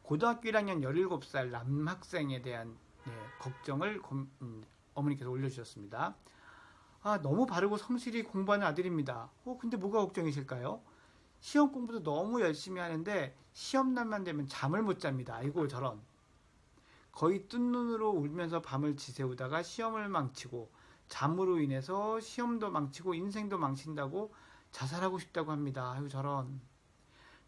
고등학교 1학년 17살 남학생에 대한 걱정을 어머니께서 올려주셨습니다. 아, 너무 바르고 성실히 공부하는 아들입니다. 근데 뭐가 걱정이실까요? 시험 공부도 너무 열심히 하는데 시험날만 되면 잠을 못 잡니다. 아이고 저런. 거의 뜬 눈으로 울면서 밤을 지새우다가 시험을 망치고 잠으로 인해서 시험도 망치고 인생도 망친다고 자살하고 싶다고 합니다. 아이고 저런.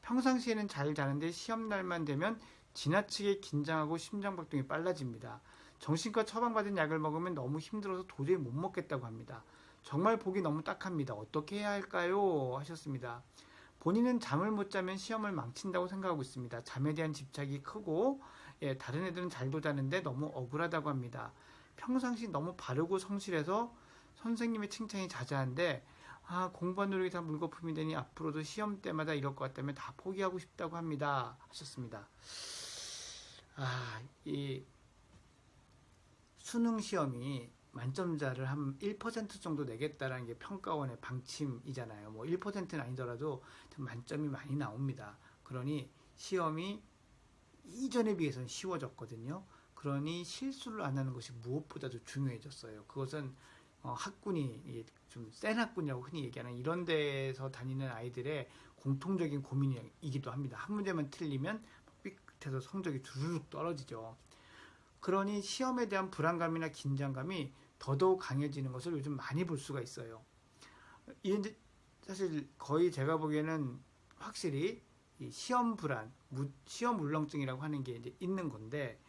평상시에는 잘 자는데 시험날만 되면 지나치게 긴장하고 심장박동이 빨라집니다. 정신과 처방받은 약을 먹으면 너무 힘들어서 도저히 못 먹겠다고 합니다. 정말 보기 너무 딱합니다. 어떻게 해야 할까요? 하셨습니다. 본인은 잠을 못 자면 시험을 망친다고 생각하고 있습니다. 잠에 대한 집착이 크고 다른 애들은 잘도 자는데 너무 억울하다고 합니다. 평상시 너무 바르고 성실해서 선생님의 칭찬이 자자한데 공부한 노력이 다 물거품이 되니 앞으로도 시험 때마다 이럴 것 같다면 다 포기하고 싶다고 합니다. 하셨습니다. 이 수능 시험이 만점자를 한 1% 정도 내겠다라는 게 평가원의 방침이잖아요. 뭐 1%는 아니더라도 만점이 많이 나옵니다. 그러니 시험이 이전에 비해서는 쉬워졌거든요. 그러니 실수를 안 하는 것이 무엇보다도 중요해졌어요. 그것은 학군이 좀 센 학군이라고 흔히 얘기하는 이런 데서 다니는 아이들의 공통적인 고민이기도 합니다. 한 문제만 틀리면 삐끗해서 성적이 두루룩 떨어지죠. 그러니 시험에 대한 불안감이나 긴장감이 더더욱 강해지는 것을 요즘 많이 볼 수가 있어요. 이제 사실 거의 제가 보기에는 확실히 이 시험 불안, 시험 울렁증이라고 하는 게 이제 있는 건데,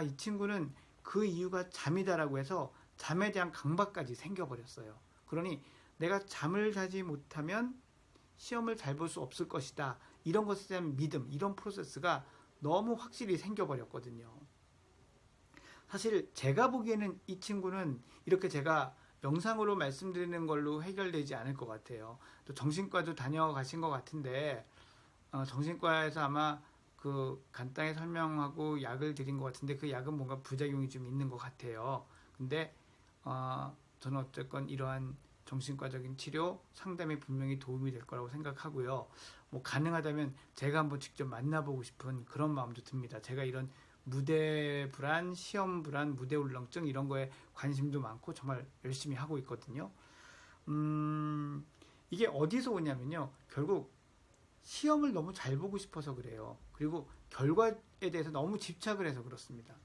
이 친구는 그 이유가 잠이다라고 해서 잠에 대한 강박까지 생겨버렸어요. 그러니 내가 잠을 자지 못하면 시험을 잘 볼 수 없을 것이다. 이런 것에 대한 믿음, 이런 프로세스가 너무 확실히 생겨버렸거든요. 사실 제가 보기에는 이 친구는 이렇게 제가 영상으로 말씀드리는 걸로 해결되지 않을 것 같아요. 또 정신과도 다녀가신 것 같은데 정신과에서 아마 그 간단히 설명하고 약을 드린 것 같은데 그 약은 뭔가 부작용이 좀 있는 것 같아요. 근데 저는 어쨌건 이러한 정신과적인 치료 상담에 분명히 도움이 될 거라고 생각하고요. 뭐 가능하다면 제가 한번 직접 만나보고 싶은 그런 마음도 듭니다. 제가 이런 무대 불안, 시험 불안, 무대 울렁증 이런 거에 관심도 많고 정말 열심히 하고 있거든요. 이게 어디서 오냐면요. 결국 시험을 너무 잘 보고 싶어서 그래요. 그리고 결과에 대해서 너무 집착을 해서 그렇습니다.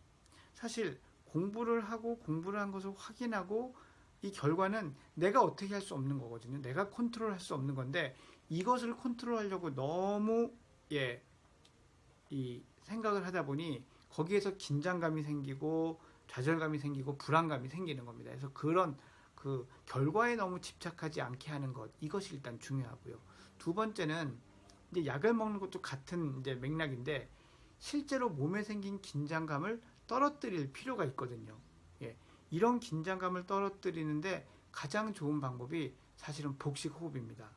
사실 공부를 한 것을 확인하고 이 결과는 내가 어떻게 할 수 없는 거거든요. 내가 컨트롤할 수 없는 건데 이것을 컨트롤하려고 너무 이 생각을 하다 보니 거기에서 긴장감이 생기고 좌절감이 생기고 불안감이 생기는 겁니다. 그래서 그런 그 결과에 너무 집착하지 않게 하는 것, 이것이 일단 중요하고요. 두 번째는 이제 약을 먹는 것도 같은 이제 맥락인데 실제로 몸에 생긴 긴장감을 떨어뜨릴 필요가 있거든요. 이런 긴장감을 떨어뜨리는데 가장 좋은 방법이 사실은 복식호흡입니다.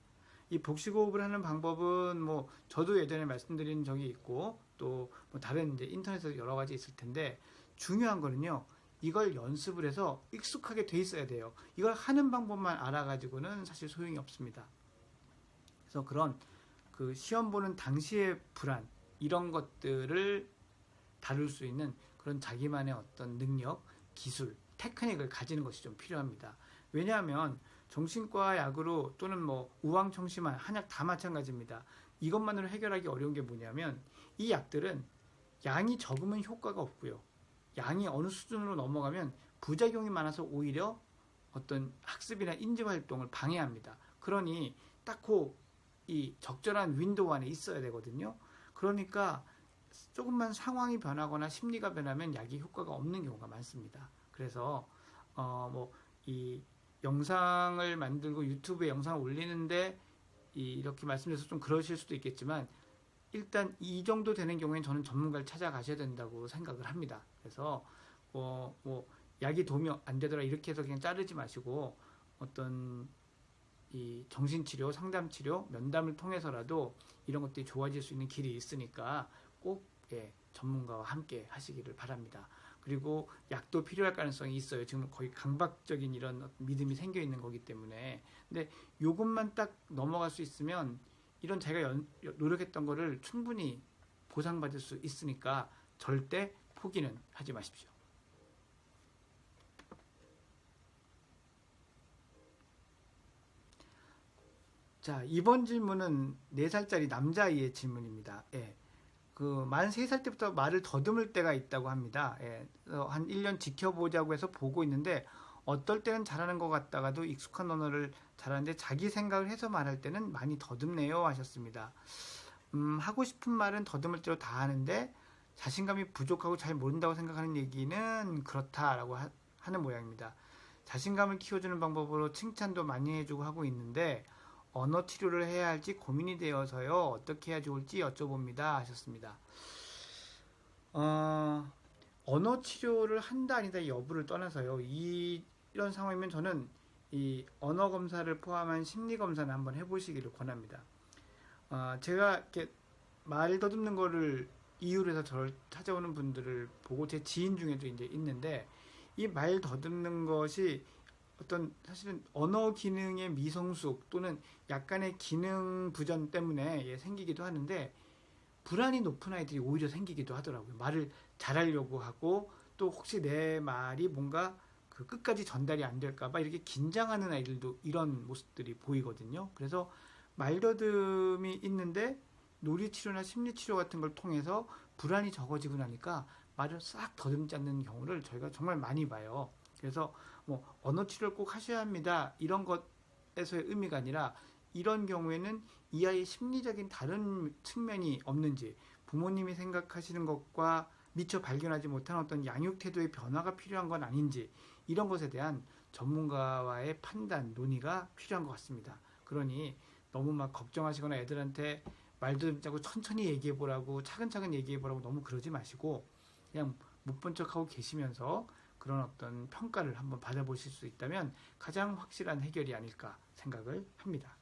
이 복식호흡을 하는 방법은 뭐 저도 예전에 말씀드린 적이 있고 또 뭐 다른 이제 인터넷에서 여러 가지 있을 텐데 중요한 거는요. 이걸 연습을 해서 익숙하게 돼 있어야 돼요. 이걸 하는 방법만 알아가지고는 사실 소용이 없습니다. 그래서 그런 그 시험 보는 당시의 불안 이런 것들을 다룰 수 있는 그런 자기만의 어떤 능력, 기술, 테크닉을 가지는 것이 좀 필요합니다. 왜냐하면 정신과 약으로 또는 뭐 우황청심환, 한약 다 마찬가지입니다. 이것만으로 해결하기 어려운 게 뭐냐면 이 약들은 양이 적으면 효과가 없고요. 양이 어느 수준으로 넘어가면 부작용이 많아서 오히려 어떤 학습이나 인지활동을 방해합니다. 그러니 딱히 이 적절한 윈도우 안에 있어야 되거든요. 그러니까 조금만 상황이 변하거나 심리가 변하면 약이 효과가 없는 경우가 많습니다. 그래서 뭐 이 영상을 만들고 유튜브에 영상을 올리는데 이렇게 말씀드려서 좀 그러실 수도 있겠지만 일단 이 정도 되는 경우에는 저는 전문가를 찾아가셔야 된다고 생각을 합니다. 그래서 뭐 약이 도움이 안 되더라 이렇게 해서 그냥 자르지 마시고 어떤 이 정신치료, 상담치료, 면담을 통해서라도 이런 것들이 좋아질 수 있는 길이 있으니까 꼭 전문가와 함께 하시기를 바랍니다. 그리고 약도 필요할 가능성이 있어요. 지금 거의 강박적인 이런 믿음이 생겨 있는 거기 때문에. 근데 요것만 딱 넘어갈 수 있으면 이런 제가 노력했던 거를 충분히 보상받을 수 있으니까 절대 포기는 하지 마십시오. 자, 이번 질문은 4살짜리 남자아이의 질문입니다. 예. 만 3살 때부터 말을 더듬을 때가 있다고 합니다. 예. 한 1년 지켜보자고 해서 보고 있는데 어떨 때는 잘하는 것 같다가도 익숙한 언어를 잘하는데 자기 생각을 해서 말할 때는 많이 더듬네요 하셨습니다. 하고 싶은 말은 더듬을 대로 다 하는데 자신감이 부족하고 잘 모른다고 생각하는 얘기는 그렇다라고 하는 모양입니다. 자신감을 키워주는 방법으로 칭찬도 많이 해주고 하고 있는데 언어 치료를 해야 할지 고민이 되어서요. 어떻게 해야 좋을지 여쭤봅니다 하셨습니다. 언어 치료를 한다 아니다 여부를 떠나서요. 이런 상황이면 저는 이 언어 검사를 포함한 심리 검사는 한번 해보시기를 권합니다. 제가 이렇게 말 더듬는 거를 이유로 해서 저를 찾아오는 분들을 보고 제 지인 중에도 이제 있는데 이 말 더듬는 것이 어떤 사실은 언어 기능의 미성숙 또는 약간의 기능 부전 때문에 생기기도 하는데 불안이 높은 아이들이 오히려 생기기도 하더라고요. 말을 잘하려고 하고 또 혹시 내 말이 뭔가 그 끝까지 전달이 안 될까봐 이렇게 긴장하는 아이들도 이런 모습들이 보이거든요. 그래서 말더듬이 있는데 놀이치료나 심리치료 같은 걸 통해서 불안이 적어지고 나니까 말을 싹 더듬지 않는 경우를 저희가 정말 많이 봐요. 그래서 뭐 언어 치료를 꼭 하셔야 합니다. 이런 것에서의 의미가 아니라 이런 경우에는 이 아이의 심리적인 다른 측면이 없는지 부모님이 생각하시는 것과 미처 발견하지 못한 어떤 양육 태도의 변화가 필요한 건 아닌지 이런 것에 대한 전문가와의 판단, 논의가 필요한 것 같습니다. 그러니 너무 막 걱정하시거나 애들한테 말도 좀 짜고 천천히 얘기해보라고 차근차근 얘기해보라고 너무 그러지 마시고 그냥 못 본 척하고 계시면서 그런 어떤 평가를 한번 받아보실 수 있다면 가장 확실한 해결이 아닐까 생각을 합니다.